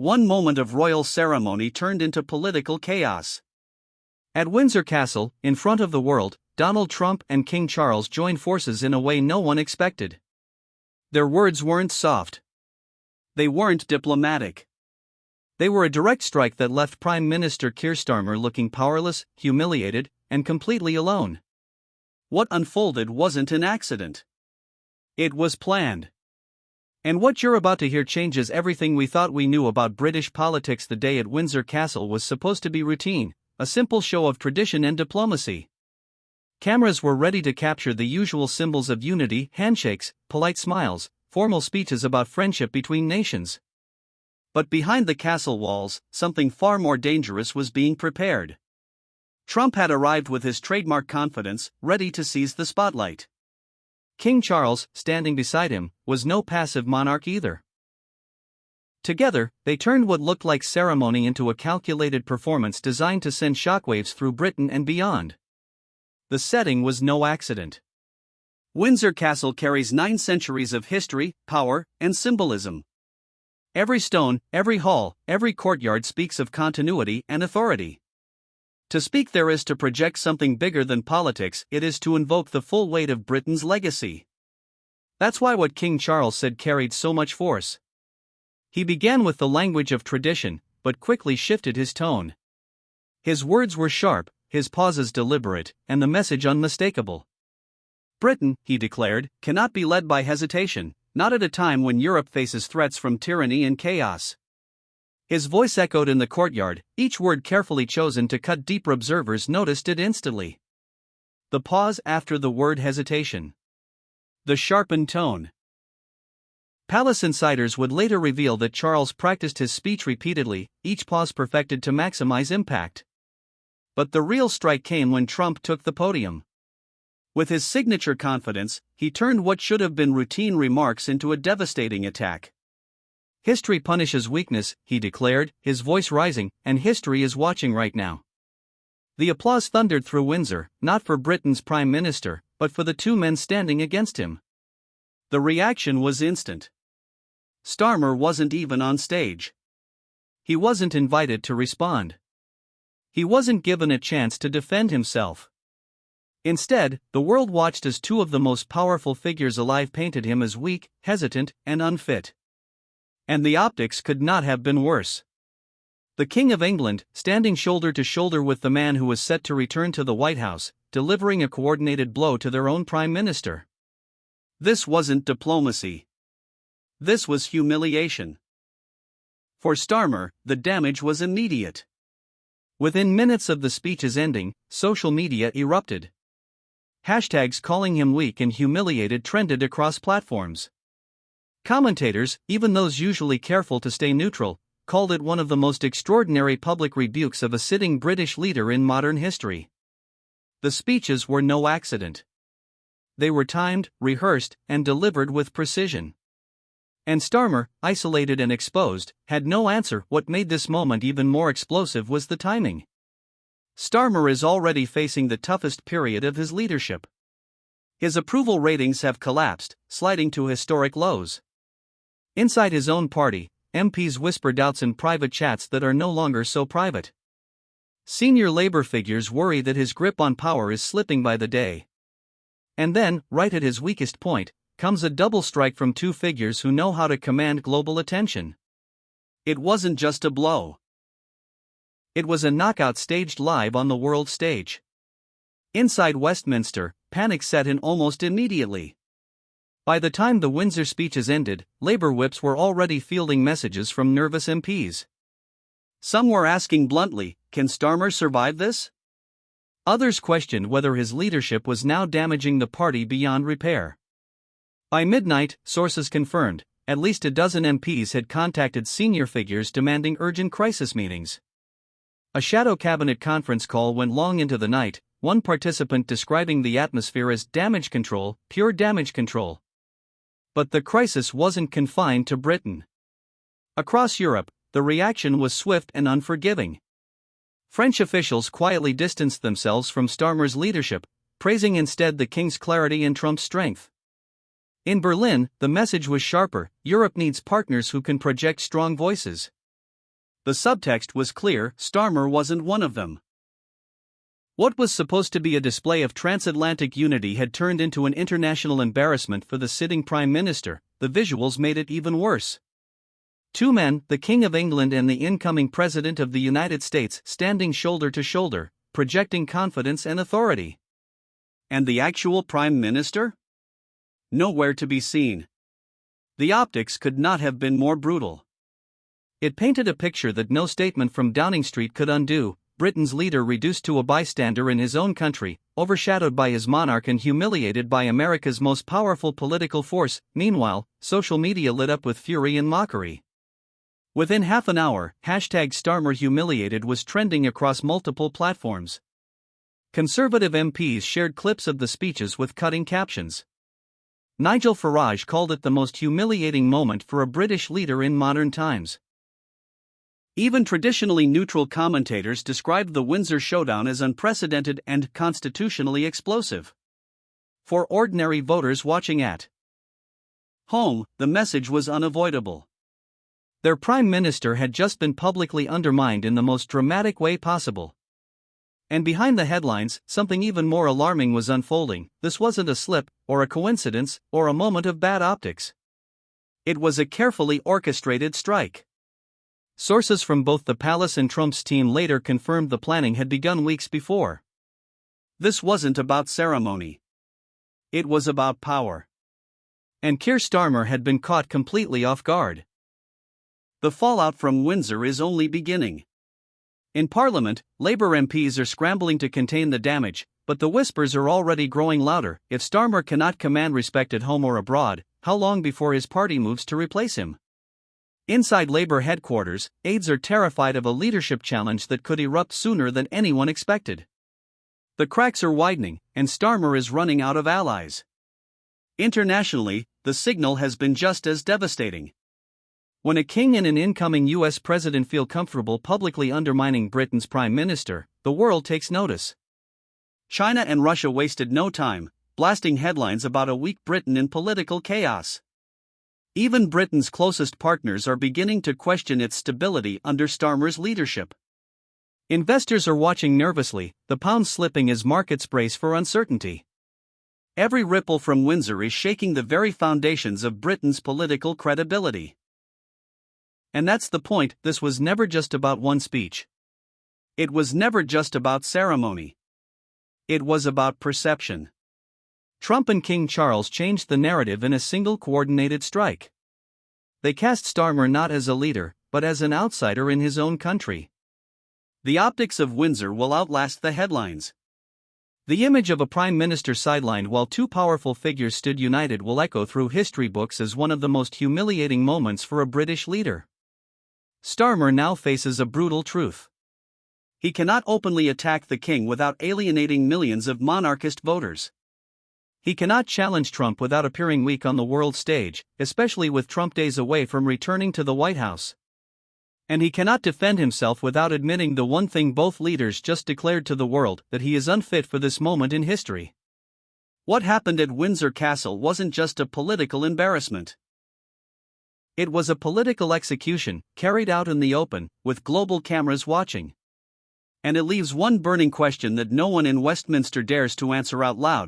one moment of royal ceremony turned into political chaos. At Windsor Castle, in front of the world, Donald Trump and King Charles joined forces in a way no one expected. Their words weren't soft. They weren't diplomatic. They were a direct strike that left Prime Minister Keir Starmer looking powerless, humiliated, and completely alone. What unfolded wasn't an accident. It was planned. And what you're about to hear changes everything we thought we knew about British politics. The day at Windsor Castle was supposed to be routine, a simple show of tradition and diplomacy. Cameras were ready to capture the usual symbols of unity: handshakes, polite smiles, formal speeches about friendship between nations. But behind the castle walls, something far more dangerous was being prepared. Trump had arrived with his trademark confidence, ready to seize the spotlight. King Charles, standing beside him, was no passive monarch either. Together, they turned what looked like ceremony into a calculated performance designed to send shockwaves through Britain and beyond. The setting was no accident. Windsor Castle carries 9 centuries of history, power, and symbolism. Every stone, every hall, every courtyard speaks of continuity and authority. To speak there is to project something bigger than politics. It is to invoke the full weight of Britain's legacy. That's why what King Charles said carried so much force. He began with the language of tradition, but quickly shifted his tone. His words were sharp, his pauses deliberate, and the message unmistakable. Britain, he declared, cannot be led by hesitation, not at a time when Europe faces threats from tyranny and chaos. His voice echoed in the courtyard, each word carefully chosen to cut deep. Observers noticed it instantly. The pause after the word hesitation. The sharpened tone. Palace insiders would later reveal that Charles practiced his speech repeatedly, each pause perfected to maximize impact. But the real strike came when Trump took the podium. With his signature confidence, he turned what should have been routine remarks into a devastating attack. History punishes weakness, he declared, his voice rising, and history is watching right now. The applause thundered through Windsor, not for Britain's Prime Minister, but for the 2 men standing against him. The reaction was instant. Starmer wasn't even on stage. He wasn't invited to respond. He wasn't given a chance to defend himself. Instead, the world watched as 2 of the most powerful figures alive painted him as weak, hesitant, and unfit. And the optics could not have been worse. The King of England, standing shoulder to shoulder with the man who was set to return to the White House, delivering a coordinated blow to their own Prime Minister. This wasn't diplomacy. This was humiliation. For Starmer, the damage was immediate. Within minutes of the speech's ending, social media erupted. Hashtags calling him weak and humiliated trended across platforms. Commentators, even those usually careful to stay neutral, called it one of the most extraordinary public rebukes of a sitting British leader in modern history. The speeches were no accident. They were timed, rehearsed, and delivered with precision. And Starmer, isolated and exposed, had no answer. What made this moment even more explosive was the timing. Starmer is already facing the toughest period of his leadership. His approval ratings have collapsed, sliding to historic lows. Inside his own party, MPs whisper doubts in private chats that are no longer so private. Senior Labour figures worry that his grip on power is slipping by the day. And then, right at his weakest point, comes a double strike from 2 figures who know how to command global attention. It wasn't just a blow. It was a knockout staged live on the world stage. Inside Westminster, panic set in almost immediately. By the time the Windsor speeches ended, Labour whips were already fielding messages from nervous MPs. Some were asking bluntly, can Starmer survive this? Others questioned whether his leadership was now damaging the party beyond repair. By midnight, sources confirmed, at least a dozen MPs had contacted senior figures demanding urgent crisis meetings. A shadow cabinet conference call went long into the night, one participant describing the atmosphere as damage control, pure damage control. But the crisis wasn't confined to Britain. Across Europe, the reaction was swift and unforgiving. French officials quietly distanced themselves from Starmer's leadership, praising instead the king's clarity and Trump's strength. In Berlin, the message was sharper: Europe needs partners who can project strong voices. The subtext was clear: Starmer wasn't one of them. What was supposed to be a display of transatlantic unity had turned into an international embarrassment for the sitting Prime Minister. The visuals made it even worse. Two men, the King of England and the incoming President of the United States, standing shoulder to shoulder, projecting confidence and authority. And the actual Prime Minister? Nowhere to be seen. The optics could not have been more brutal. It painted a picture that no statement from Downing Street could undo: Britain's leader reduced to a bystander in his own country, overshadowed by his monarch and humiliated by America's most powerful political force. Meanwhile, social media lit up with fury and mockery. Within half an hour, #StarmerHumiliated was trending across multiple platforms. Conservative MPs shared clips of the speeches with cutting captions. Nigel Farage called it the most humiliating moment for a British leader in modern times. Even traditionally neutral commentators described the Windsor showdown as unprecedented and constitutionally explosive. For ordinary voters watching at home, the message was unavoidable. Their Prime Minister had just been publicly undermined in the most dramatic way possible. And behind the headlines, something even more alarming was unfolding. This wasn't a slip, or a coincidence, or a moment of bad optics. It was a carefully orchestrated strike. Sources from both the palace and Trump's team later confirmed the planning had begun weeks before. This wasn't about ceremony. It was about power. And Keir Starmer had been caught completely off guard. The fallout from Windsor is only beginning. In Parliament, Labour MPs are scrambling to contain the damage, but the whispers are already growing louder. If Starmer cannot command respect at home or abroad, how long before his party moves to replace him? Inside Labour headquarters, aides are terrified of a leadership challenge that could erupt sooner than anyone expected. The cracks are widening, and Starmer is running out of allies. Internationally, the signal has been just as devastating. When a king and an incoming US president feel comfortable publicly undermining Britain's Prime Minister, the world takes notice. China and Russia wasted no time, blasting headlines about a weak Britain in political chaos. Even Britain's closest partners are beginning to question its stability under Starmer's leadership. Investors are watching nervously, the pound slipping as markets brace for uncertainty. Every ripple from Windsor is shaking the very foundations of Britain's political credibility. And that's the point: this was never just about one speech. It was never just about ceremony. It was about perception. Trump and King Charles changed the narrative in a single coordinated strike. They cast Starmer not as a leader, but as an outsider in his own country. The optics of Windsor will outlast the headlines. The image of a prime minister sidelined while two powerful figures stood united will echo through history books as one of the most humiliating moments for a British leader. Starmer now faces a brutal truth. He cannot openly attack the king without alienating millions of monarchist voters. He cannot challenge Trump without appearing weak on the world stage, especially with Trump days away from returning to the White House. And he cannot defend himself without admitting the one thing both leaders just declared to the world: that he is unfit for this moment in history. What happened at Windsor Castle wasn't just a political embarrassment. It was a political execution, carried out in the open, with global cameras watching. And it leaves one burning question that no one in Westminster dares to answer out loud: